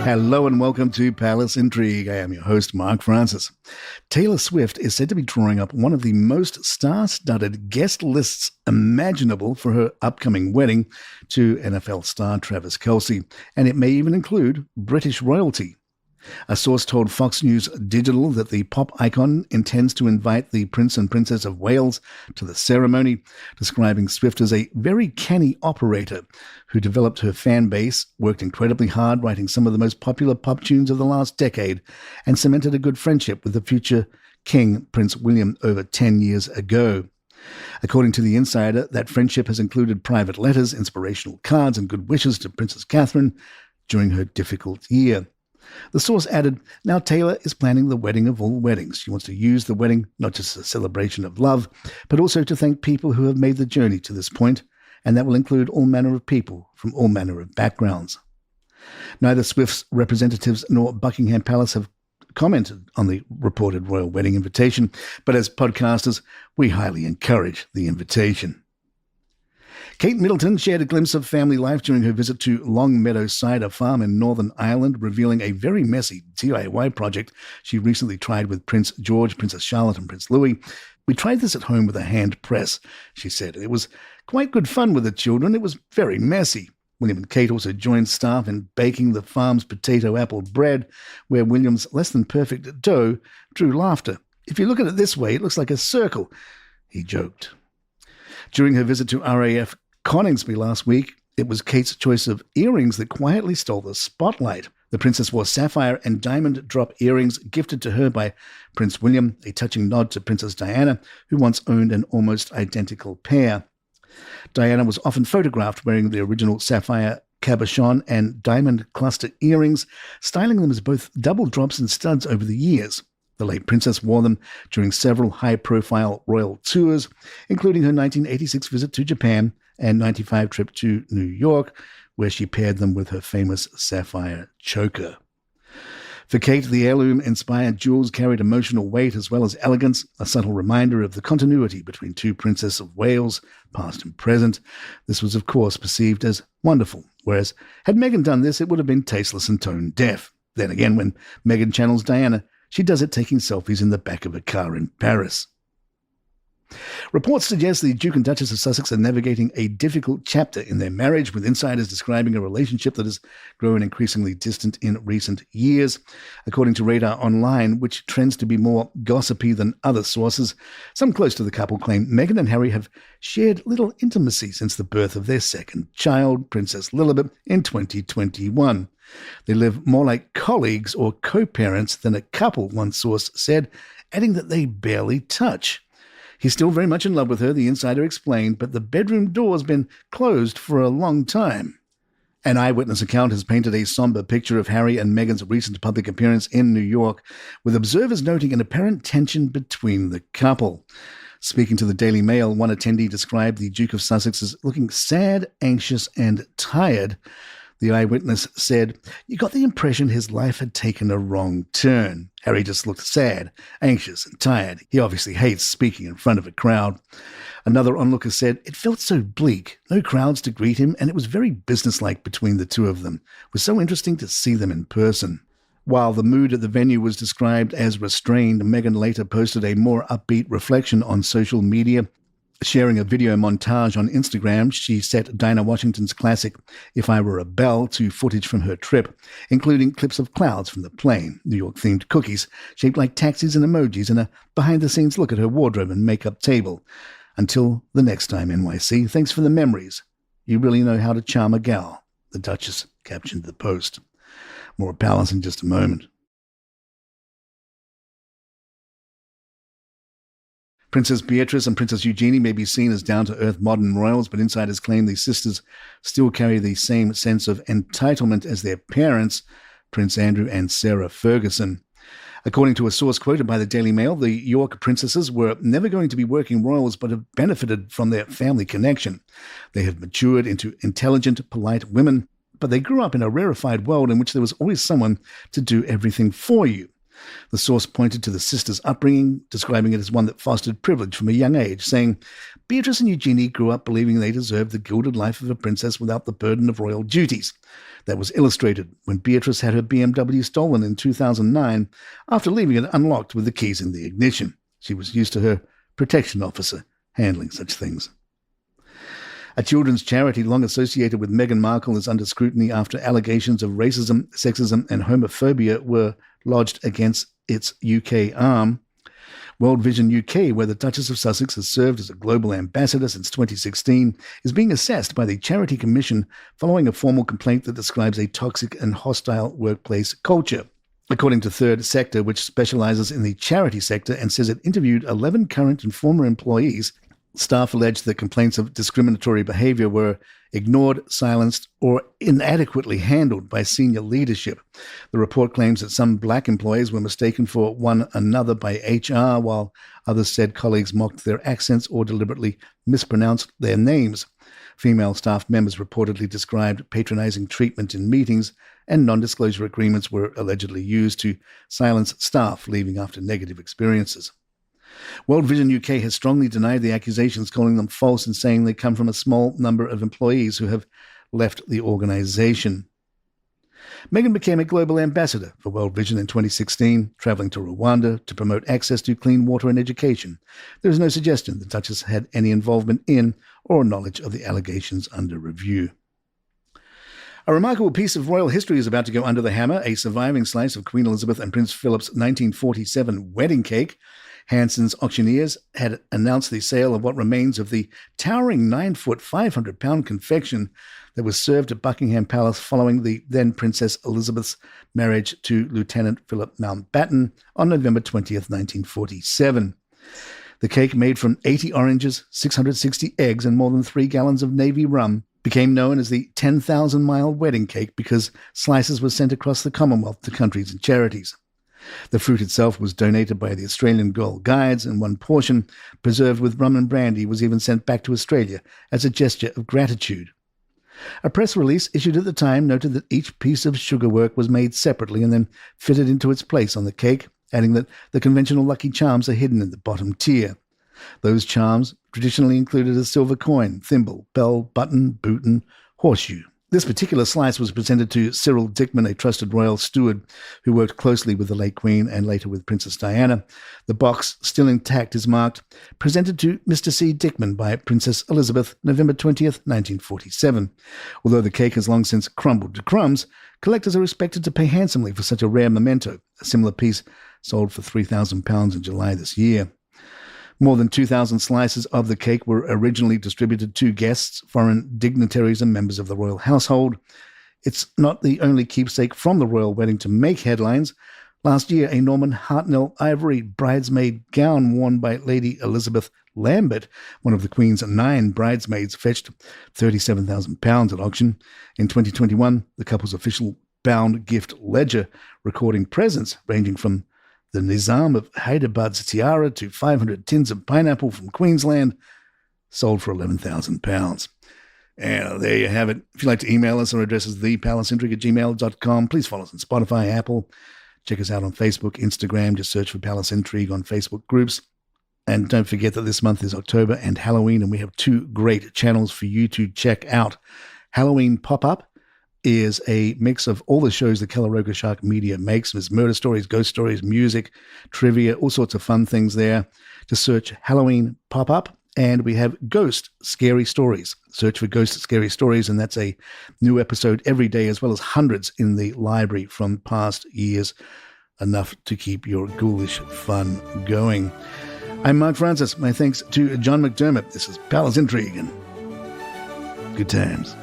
Hello and welcome to Palace Intrigue. I am your host, Mark Francis. Taylor Swift is said to be drawing up one of the most star-studded guest lists imaginable for her upcoming wedding to NFL star Travis Kelce, and it may even include British royalty. A source told Fox News Digital that the pop icon intends to invite the Prince and Princess of Wales to the ceremony, describing Swift as a very canny operator who developed her fan base, worked incredibly hard writing some of the most popular pop tunes of the last decade, and cemented a good friendship with the future King, Prince William, over 10 years ago. According to The Insider, that friendship has included private letters, inspirational cards, and good wishes to Princess Catherine during her difficult year. The source added, now Taylor is planning the wedding of all weddings. She wants to use the wedding not just as a celebration of love, but also to thank people who have made the journey to this point, and that will include all manner of people from all manner of backgrounds. Neither Swift's representatives nor Buckingham Palace have commented on the reported royal wedding invitation, but as podcasters, we highly encourage the invitation. Kate Middleton shared a glimpse of family life during her visit to Longmeadow Cider Farm in Northern Ireland, revealing a very messy DIY project she recently tried with Prince George, Princess Charlotte, and Prince Louis. We tried this at home with a hand press, she said. It was quite good fun with the children. It was very messy. William and Kate also joined staff in baking the farm's potato apple bread, where William's less-than-perfect dough drew laughter. If you look at it this way, it looks like a circle, he joked. During her visit to RAF Coningsby last week, it was Kate's choice of earrings that quietly stole the spotlight. The princess wore sapphire and diamond drop earrings gifted to her by Prince William, a touching nod to Princess Diana, who once owned an almost identical pair. Diana was often photographed wearing the original sapphire cabochon and diamond cluster earrings, styling them as both double drops and studs over the years. The late princess wore them during several high-profile royal tours, including her 1986 visit to Japan and 1995 trip to New York, where she paired them with her famous sapphire choker. For Kate, the heirloom-inspired jewels carried emotional weight as well as elegance, a subtle reminder of the continuity between two Princesses of Wales, past and present. This was, of course, perceived as wonderful, whereas had Meghan done this, it would have been tasteless and tone-deaf. Then again, when Meghan channels Diana, she does it taking selfies in the back of a car in Paris. Reports suggest the Duke and Duchess of Sussex are navigating a difficult chapter in their marriage, with insiders describing a relationship that has grown increasingly distant in recent years. According to Radar Online, which trends to be more gossipy than other sources, some close to the couple claim Meghan and Harry have shared little intimacy since the birth of their second child, Princess Lilibet, in 2021. They live more like colleagues or co-parents than a couple, one source said, adding that they barely touch. He's still very much in love with her, the insider explained, but the bedroom door's been closed for a long time. An eyewitness account has painted a somber picture of Harry and Meghan's recent public appearance in New York, with observers noting an apparent tension between the couple. Speaking to the Daily Mail, one attendee described the Duke of Sussex as looking sad, anxious, and tired. The eyewitness said, "You got the impression his life had taken a wrong turn. Harry just looked sad, anxious, and tired. He obviously hates speaking in front of a crowd." Another onlooker said, "It felt so bleak. No crowds to greet him, and it was very businesslike between the two of them. It was so interesting to see them in person." While the mood at the venue was described as restrained, Meghan later posted a more upbeat reflection on social media. Sharing a video montage on Instagram, she set Dinah Washington's classic "If I Were a Belle" to footage from her trip, including clips of clouds from the plane, New York-themed cookies shaped like taxis and emojis, and a behind-the-scenes look at her wardrobe and makeup table. "Until the next time, NYC, thanks for the memories. You really know how to charm a gal," the Duchess captioned the post. More Palace in just a moment. Princess Beatrice and Princess Eugenie may be seen as down-to-earth modern royals, but insiders claim these sisters still carry the same sense of entitlement as their parents, Prince Andrew and Sarah Ferguson. According to a source quoted by the Daily Mail, the York princesses were never going to be working royals but have benefited from their family connection. They have matured into intelligent, polite women, but they grew up in a rarefied world in which there was always someone to do everything for you. The source pointed to the sisters' upbringing, describing it as one that fostered privilege from a young age, saying, Beatrice and Eugenie grew up believing they deserved the gilded life of a princess without the burden of royal duties. That was illustrated when Beatrice had her BMW stolen in 2009 after leaving it unlocked with the keys in the ignition. She was used to her protection officer handling such things. A children's charity long associated with Meghan Markle is under scrutiny after allegations of racism, sexism, and homophobia were lodged against its UK arm. World Vision UK, where the Duchess of Sussex has served as a global ambassador since 2016, is being assessed by the Charity Commission following a formal complaint that describes a toxic and hostile workplace culture. According to Third Sector, which specializes in the charity sector and says it interviewed 11 current and former employees, staff alleged that complaints of discriminatory behavior were ignored, silenced, or inadequately handled by senior leadership. The report claims that some black employees were mistaken for one another by HR, while others said colleagues mocked their accents or deliberately mispronounced their names. Female staff members reportedly described patronizing treatment in meetings, and non-disclosure agreements were allegedly used to silence staff leaving after negative experiences. World Vision UK has strongly denied the accusations, calling them false and saying they come from a small number of employees who have left the organisation. Meghan became a global ambassador for World Vision in 2016, travelling to Rwanda to promote access to clean water and education. There is no suggestion the Duchess had any involvement in or knowledge of the allegations under review. A remarkable piece of royal history is about to go under the hammer, a surviving slice of Queen Elizabeth and Prince Philip's 1947 wedding cake. Hanson's auctioneers had announced the sale of what remains of the towering 9-foot, 500-pound confection that was served at Buckingham Palace following the then Princess Elizabeth's marriage to Lieutenant Philip Mountbatten on November 20th, 1947. The cake, made from 80 oranges, 660 eggs, and more than 3 gallons of navy rum, became known as the 10,000-mile wedding cake because slices were sent across the Commonwealth to countries and charities. The fruit itself was donated by the Australian Girl Guides, and one portion, preserved with rum and brandy, was even sent back to Australia as a gesture of gratitude. A press release issued at the time noted that each piece of sugarwork was made separately and then fitted into its place on the cake, adding that the conventional Lucky Charms are hidden in the bottom tier. Those charms traditionally included a silver coin, thimble, bell, button, boot, and horseshoe. This particular slice was presented to Cyril Dickman, a trusted royal steward who worked closely with the late Queen and later with Princess Diana. The box, still intact, is marked, presented to Mr. C. Dickman by Princess Elizabeth, November 20th, 1947. Although the cake has long since crumbled to crumbs, collectors are expected to pay handsomely for such a rare memento. A similar piece sold for £3,000 in July this year. More than 2,000 slices of the cake were originally distributed to guests, foreign dignitaries, and members of the royal household. It's not the only keepsake from the royal wedding to make headlines. Last year, a Norman Hartnell ivory bridesmaid gown worn by Lady Elizabeth Lambert, one of the Queen's 9 bridesmaids, fetched £37,000 at auction. In 2021, the couple's official bound gift ledger recording presents ranging from the Nizam of Hyderabad's tiara to 500 tins of pineapple from Queensland, sold for £11,000. And there you have it. If you'd like to email us, our address is thepalaceintrigue@gmail.com. Please follow us on Spotify, Apple. Check us out on Facebook, Instagram. Just search for Palace Intrigue on Facebook groups. And don't forget that this month is October and Halloween, and we have 2 great channels for you to check out. Halloween Pop-Up is a mix of all the shows that Calaroga Shark Media makes. There's murder stories, ghost stories, music, trivia, all sorts of fun things there. Just search Halloween Pop-Up, and we have Ghost Scary Stories. Search for Ghost Scary Stories, and that's a new episode every day, as well as hundreds in the library from past years. Enough to keep your ghoulish fun going. I'm Mark Francis. My thanks to John McDermott. This is Palace Intrigue, and good times.